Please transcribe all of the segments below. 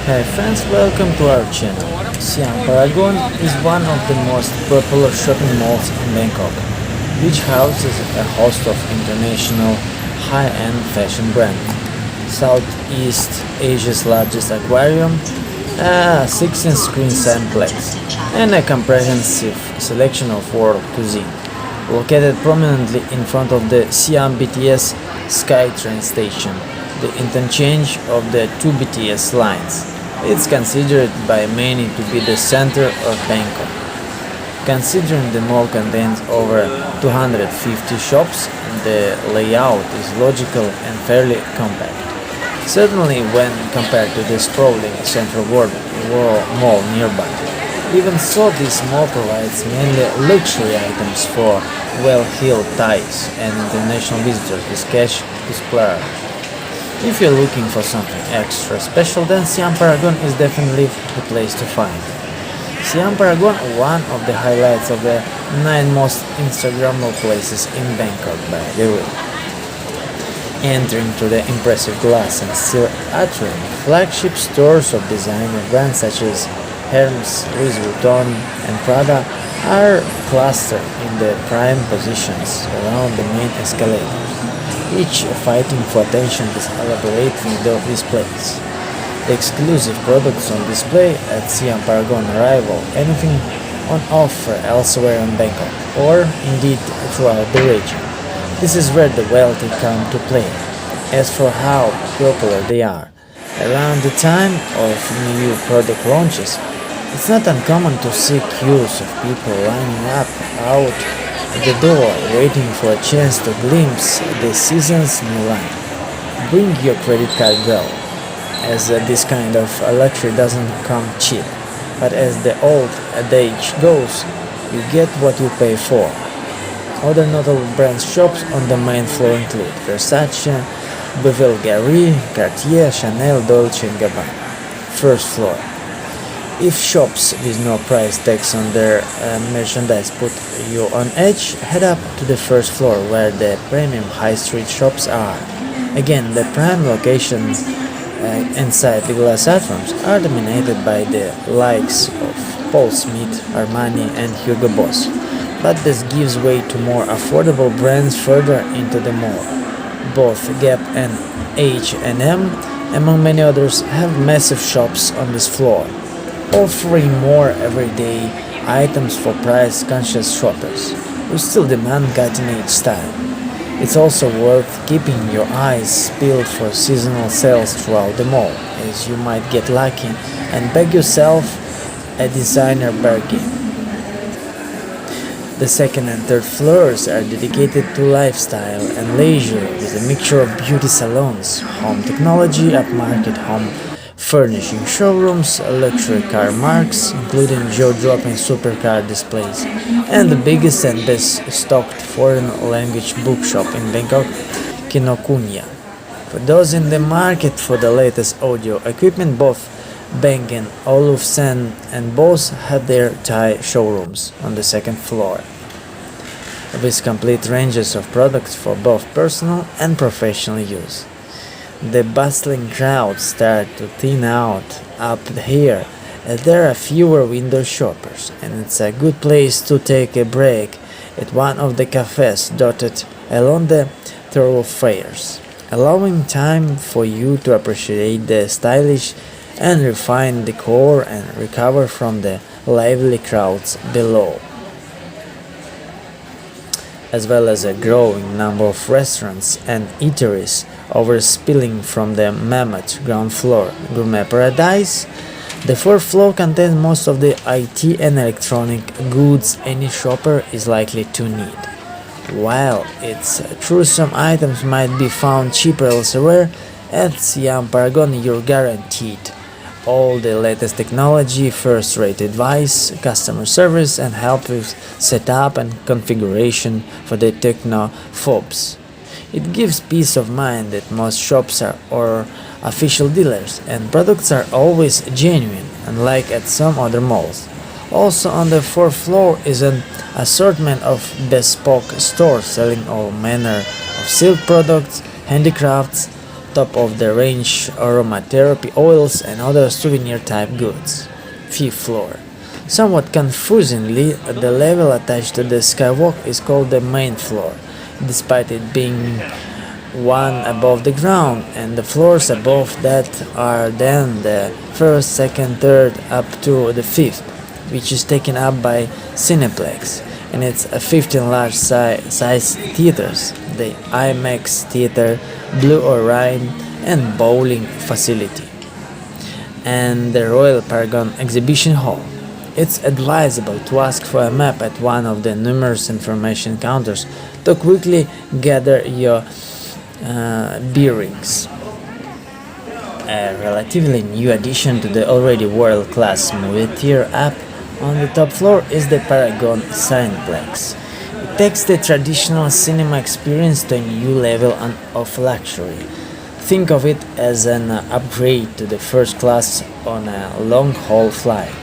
Hi friends, welcome to our channel. Siam Paragon is one of the most popular shopping malls in Bangkok, which houses a host of international high-end fashion brands. Southeast Asia's largest aquarium, a 16-screen cineplex, and a comprehensive selection of world cuisine. Located prominently in front of the Siam BTS SkyTrain station, the interchange of the two BTS lines. It's considered by many to be the center of Bangkok. Considering the mall contains over 250 shops, the layout is logical and fairly compact. Certainly when compared to the sprawling CentralWorld mall nearby. Even so, this mall provides mainly luxury items for well-heeled Thais and international visitors with cash to splurge. If you're looking for something extra special, then Siam Paragon is definitely the place to find. Siam Paragon, one of the highlights of the 9 most Instagrammable places in Bangkok, by the way. Entering to the impressive glass and steel atrium, flagship stores of designer brands such as Hermes, Louis Vuitton, and Prada are clustered in the prime positions around the main escalators, each fighting for attention with elaborate window displays. The exclusive products on display at Siam Paragon rival anything on offer elsewhere in Bangkok, or indeed throughout the region. This is where the wealthy come to play. As for how popular they are, around the time of new product launches, it's not uncommon to see queues of people lining up out the door waiting for a chance to glimpse the season's new line. Bring your credit card though, as this kind of luxury doesn't come cheap, but as the old adage goes, you get what you pay for. Other notable brand shops on the main floor include Versace, Bulgari, Cartier, Chanel, Dolce & Gabbana. First floor. If shops with no price tags on their merchandise put you on edge, head up to the first floor where the premium high street shops are. Again, the prime locations inside the glass atriums are dominated by the likes of Paul Smith, Armani and Hugo Boss, but this gives way to more affordable brands further into the mall. Both Gap and H&M, among many others, have massive shops on this floor, offering more everyday items for price-conscious shoppers who still demand cutting-edge style. It's also worth keeping your eyes peeled for seasonal sales throughout the mall, as you might get lucky and bag yourself a designer bargain. The second and third floors are dedicated to lifestyle and leisure with a mixture of beauty salons, home technology, upmarket home furnishing showrooms, luxury car marks, including jaw-dropping supercar displays, and the biggest and best stocked foreign language bookshop in Bangkok, Kinokuniya. For those in the market for the latest audio equipment, both Bang and Olufsen and Bose have their Thai showrooms on the second floor, with complete ranges of products for both personal and professional use. The bustling crowds start to thin out up here as there are fewer window shoppers, and it's a good place to take a break at one of the cafes dotted along the thoroughfares, allowing time for you to appreciate the stylish and refined decor and recover from the lively crowds below, as well as a growing number of restaurants and eateries overspilling from the mammoth ground floor gourmet paradise. The fourth floor contains most of the IT and electronic goods any shopper is likely to need. While it's true some items might be found cheaper elsewhere, at Siam Paragon you're guaranteed all the latest technology, first-rate advice, customer service, and help with setup and configuration for the technophobes. It gives peace of mind that most shops are or official dealers, and products are always genuine, unlike at some other malls. Also on the fourth floor is an assortment of bespoke stores selling all manner of silk products, handicrafts, top of the range aromatherapy oils, and other souvenir type goods. Fifth floor. Somewhat confusingly, the level attached to the skywalk is called the main floor, despite it being one above the ground, and the floors above that are then the first, second, third, up to the fifth, which is taken up by Cineplex, and it's a 15 large size theaters, the IMAX Theater, Blue Orion, and bowling facility, and the Royal Paragon Exhibition Hall. It's advisable to ask for a map at one of the numerous information counters to quickly gather your bearings. A relatively new addition to the already world-class movie theater up on the top floor is the Paragon Cineplex. It takes the traditional cinema experience to a new level of luxury. Think of it as an upgrade to the first class on a long-haul flight.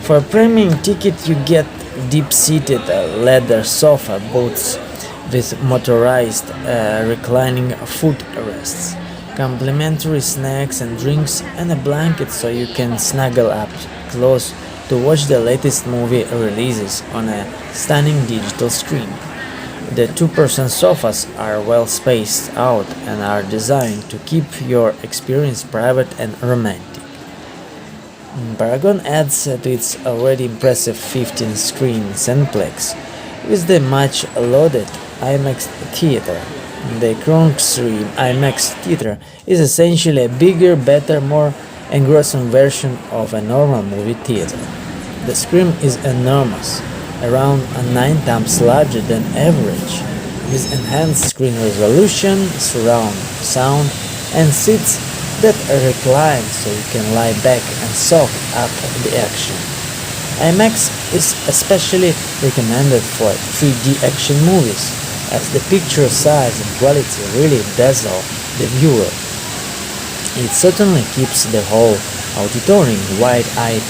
For a premium ticket, you get deep-seated leather sofa booths with motorized reclining footrests, complimentary snacks and drinks, and a blanket so you can snuggle up close to watch the latest movie releases on a stunning digital screen. The two-person sofas are well spaced out and are designed to keep your experience private and romantic. Paragon adds to its already impressive 15-screen Cineplex with the much-lauded IMAX Theater. The Cronksream IMAX Theater is essentially a bigger, better, more engrossing version of a normal movie theater. The screen is enormous, around 9 times larger than average, with enhanced screen resolution, surround sound, and seats that recline so you can lie back and soak up the action. IMAX is especially recommended for 3D action movies, as the picture size and quality really dazzle the viewer. It certainly keeps the whole auditorium wide-eyed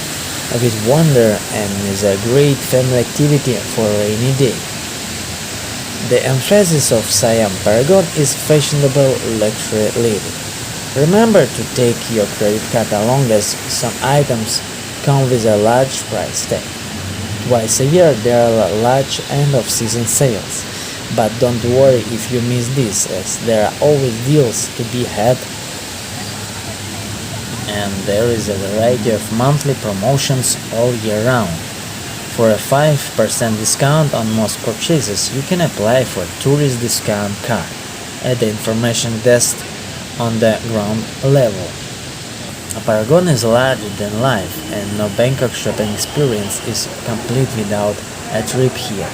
with wonder and is a great family activity for a rainy day. The emphasis of Siam Paragon is fashionable luxury living. Remember to take your credit card along, as some items come with a large price tag. Twice a year there are large end-of-season sales, but don't worry if you miss this, as there are always deals to be had, and there is a variety of monthly promotions all year round. For a 5% discount on most purchases, you can apply for a tourist discount card at the information desk on the ground level. Paragon is larger than life, and no Bangkok shopping experience is complete without a trip here.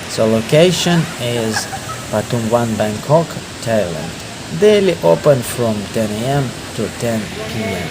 So location is Pathum 1, Bangkok, Thailand. Daily open from 10 a.m. to 10 p.m.